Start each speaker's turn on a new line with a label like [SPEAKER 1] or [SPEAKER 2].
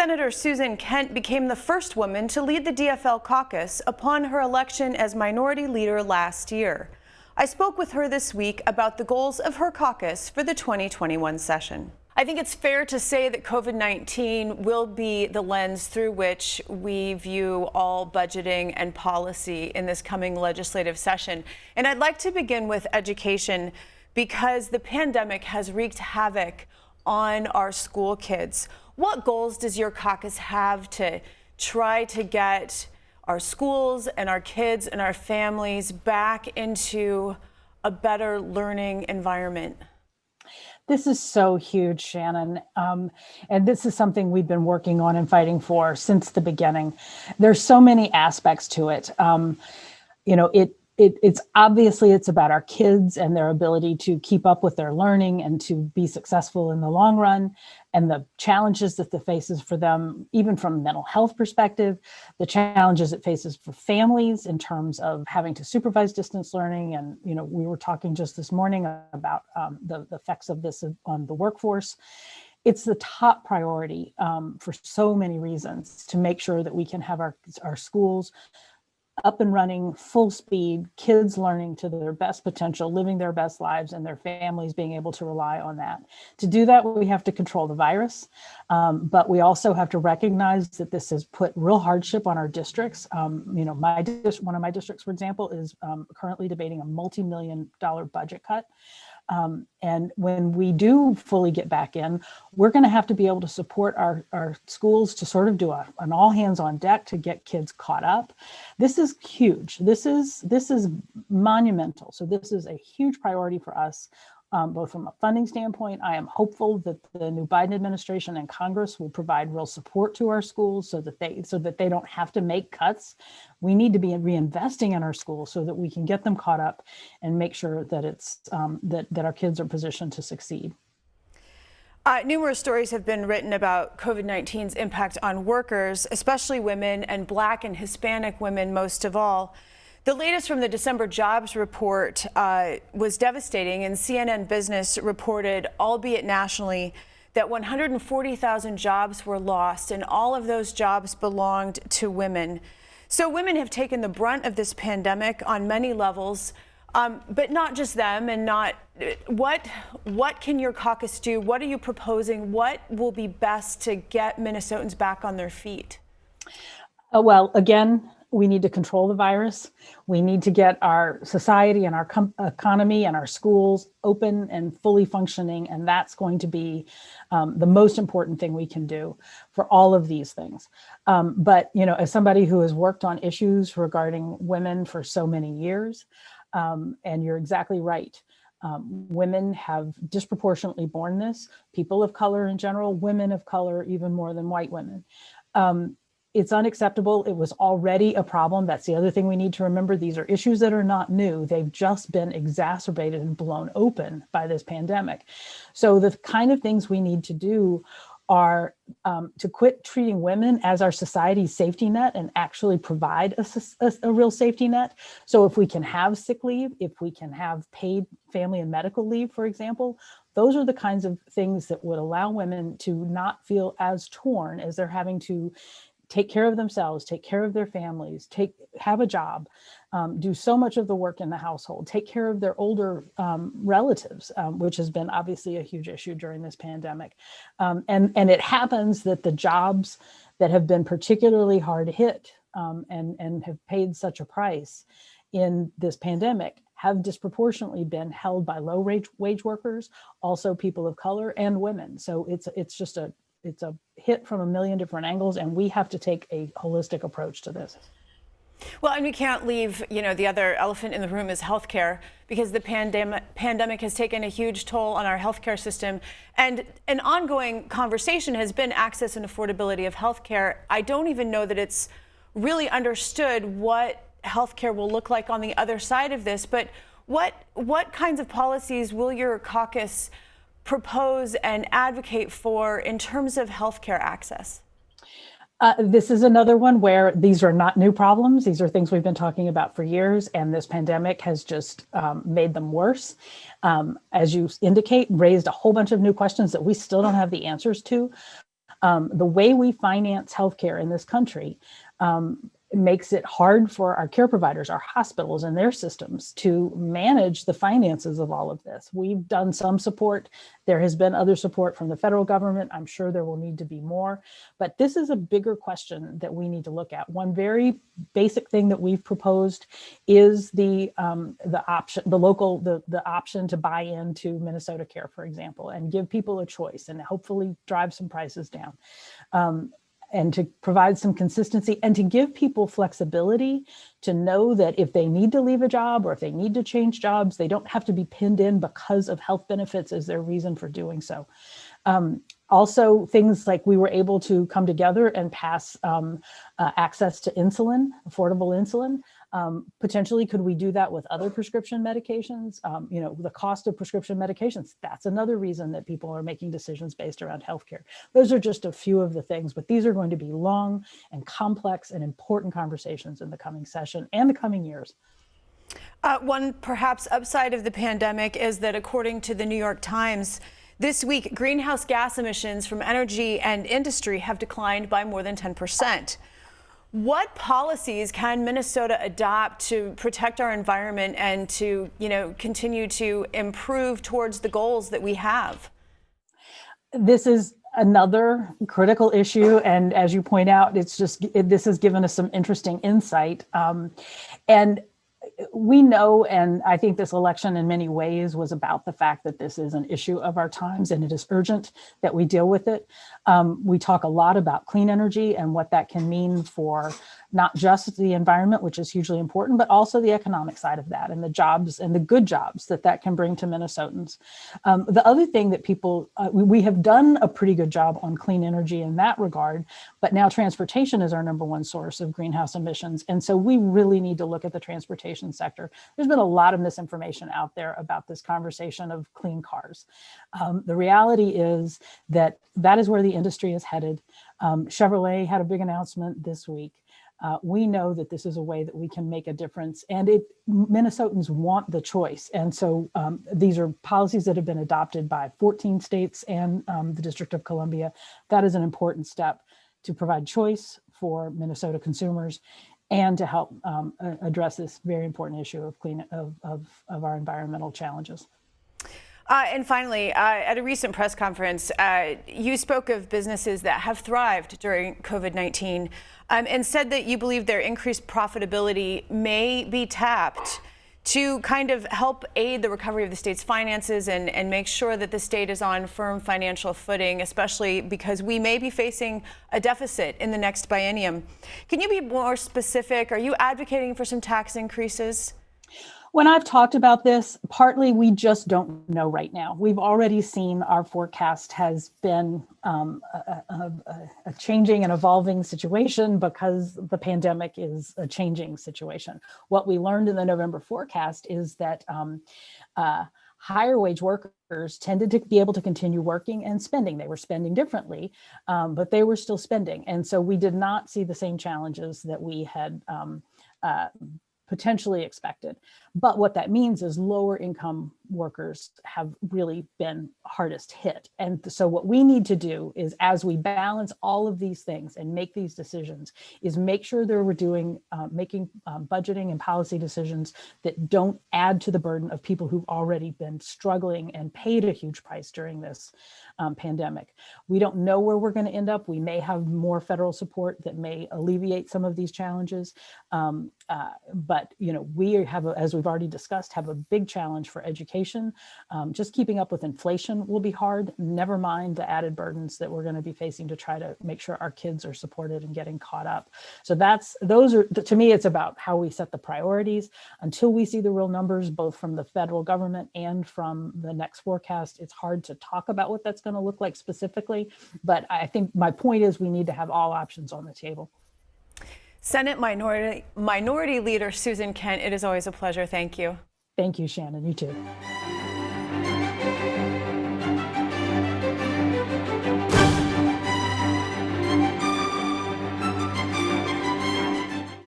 [SPEAKER 1] Senator Susan Kent became the first woman to lead the DFL caucus upon her election as minority leader last year. I spoke with her this week about the goals of her caucus for the 2021 session. I think it's fair to say that COVID-19 will be the lens through which we view all budgeting and policy in this coming legislative session. And I'd like to begin with education because the pandemic has wreaked havoc on our school kids. What goals does your caucus have to try to get our schools and our kids and our families back into a better learning environment?
[SPEAKER 2] This is so huge, Shannon. And this is something we've been working on and fighting for since the beginning. There's so many aspects to it. It's obviously it's about our kids and their ability to keep up with their learning and to be successful in the long run, and the challenges that it faces for them, even from a mental health perspective, the challenges it faces for families in terms of having to supervise distance learning. And, we were talking just this morning about the effects of this on the workforce. It's the top priority for so many reasons to make sure that we can have our schools up and running, full speed, kids learning to their best potential, living their best lives, and their families being able to rely on that. To do that, we have to control the virus, but we also have to recognize that this has put real hardship on our districts. One of my districts, for example, is currently debating a multi-million-dollar budget cut. And when we do fully get back in, we're going to have to be able to support our schools to sort of do an all hands on deck to get kids caught up. This is huge. This is monumental. So this is a huge priority for us, both from a funding standpoint. I am hopeful that the new Biden administration and Congress will provide real support to our schools so that they don't have to make cuts. We need to be reinvesting in our schools so that we can get them caught up and make sure that that our kids are positioned to succeed.
[SPEAKER 1] Numerous stories have been written about COVID-19's impact on workers, especially women and Black and Hispanic women most of all. The latest from the December jobs report was devastating, and CNN Business reported, albeit nationally, that 140,000 jobs were lost, and all of those jobs belonged to women. So women have taken the brunt of this pandemic on many levels, but not just them. And what can your caucus do? What are you proposing? What will be best to get Minnesotans back on their feet?
[SPEAKER 2] Well, again, we need to control the virus. We need to get our society and our economy and our schools open and fully functioning. And that's going to be the most important thing we can do for all of these things. But, as somebody who has worked on issues regarding women for so many years, and you're exactly right. Women have disproportionately borne this, people of color in general, women of color, even more than white women. It's unacceptable. It was already a problem. That's the other thing we need to remember. These are issues that are not new. They've just been exacerbated and blown open by this pandemic. So the kind of things we need to do are to quit treating women as our society's safety net and actually provide a real safety net. So if we can have sick leave, if we can have paid family and medical leave, for example, those are the kinds of things that would allow women to not feel as torn as they're having to take care of themselves, take care of their families, have a job, do so much of the work in the household, take care of their older relatives, which has been obviously a huge issue during this pandemic. And it happens that the jobs that have been particularly hard hit and have paid such a price in this pandemic have disproportionately been held by low wage workers, also people of color and women. So it's a hit from a million different angles, and we have to take a holistic approach to this.
[SPEAKER 1] Well, and we can't leave, the other elephant in the room is healthcare, because the pandemic has taken a huge toll on our healthcare system. And an ongoing conversation has been access and affordability of healthcare. I don't even know that it's really understood what healthcare will look like on the other side of this. But what kinds of policies will your caucus propose and advocate for in terms of healthcare access?
[SPEAKER 2] This is another one where these are not new problems. These are things we've been talking about for years, and this pandemic has just made them worse. As you indicate, raised a whole bunch of new questions that we still don't have the answers to. The way we finance healthcare in this country makes it hard for our care providers, our hospitals and their systems to manage the finances of all of this. We've done some support. There has been other support from the federal government. I'm sure there will need to be more, but this is a bigger question that we need to look at. One very basic thing that we've proposed is the option to buy into Minnesota Care, for example, and give people a choice and hopefully drive some prices down. And to provide some consistency and to give people flexibility to know that if they need to leave a job or if they need to change jobs, they don't have to be pinned in because of health benefits as their reason for doing so. Also, things like we were able to come together and pass access to insulin, affordable insulin. Potentially, could we do that with other prescription medications? The cost of prescription medications, that's another reason that people are making decisions based around healthcare. Those are just a few of the things, but these are going to be long and complex and important conversations in the coming session and the coming years.
[SPEAKER 1] One perhaps upside of the pandemic is that according to the New York Times, this week, greenhouse gas emissions from energy and industry have declined by more than 10%. What policies can Minnesota adopt to protect our environment and to, continue to improve towards the goals that we have?
[SPEAKER 2] This is another critical issue, and as you point out, this has given us some interesting insight. And we know, and I think this election in many ways was about the fact that this is an issue of our times and it is urgent that we deal with it. We talk a lot about clean energy and what that can mean for not just the environment, which is hugely important, but also the economic side of that and the jobs and the good jobs that can bring to Minnesotans. The other thing that we have done a pretty good job on clean energy in that regard, but now transportation is our number one source of greenhouse emissions. And so we really need to look at the transportation sector. There's been a lot of misinformation out there about this conversation of clean cars. The reality is that is where the industry is headed. Chevrolet had a big announcement this week. We know that this is a way that we can make a difference, and Minnesotans want the choice. And so these are policies that have been adopted by 14 states and the District of Columbia. That is an important step to provide choice for Minnesota consumers and to help address this very important issue of our environmental challenges.
[SPEAKER 1] And finally, at a recent press conference, you spoke of businesses that have thrived during COVID-19 and said that you believe their increased profitability may be tapped to kind of help aid the recovery of the state's finances and make sure that the state is on firm financial footing, especially because we may be facing a deficit in the next biennium. Can you be more specific? Are you advocating for some tax increases?
[SPEAKER 2] When I've talked about this, partly we just don't know right now. We've already seen our forecast has been a changing and evolving situation because the pandemic is a changing situation. What we learned in the November forecast is that higher wage workers tended to be able to continue working and spending. They were spending differently, but they were still spending. And so we did not see the same challenges that we had potentially expected. But what that means is lower income workers have really been hardest hit. And so what we need to do is, as we balance all of these things and make these decisions, is make sure that we're making budgeting and policy decisions that don't add to the burden of people who've already been struggling and paid a huge price during this pandemic. We don't know where we're going to end up. We may have more federal support that may alleviate some of these challenges. But we have, as we've already discussed, have a big challenge for education. Just keeping up with inflation will be hard, never mind the added burdens that we're going to be facing to try to make sure our kids are supported and getting caught up. So to me, it's about how we set the priorities. Until we see the real numbers, both from the federal government and from the next forecast, it's hard to talk about what that's going to look like specifically. But I think my point is we need to have all options on the table.
[SPEAKER 1] Senate Minority Leader Susan Kent, it is always a pleasure. Thank you.
[SPEAKER 2] Thank you, Shannon. You too.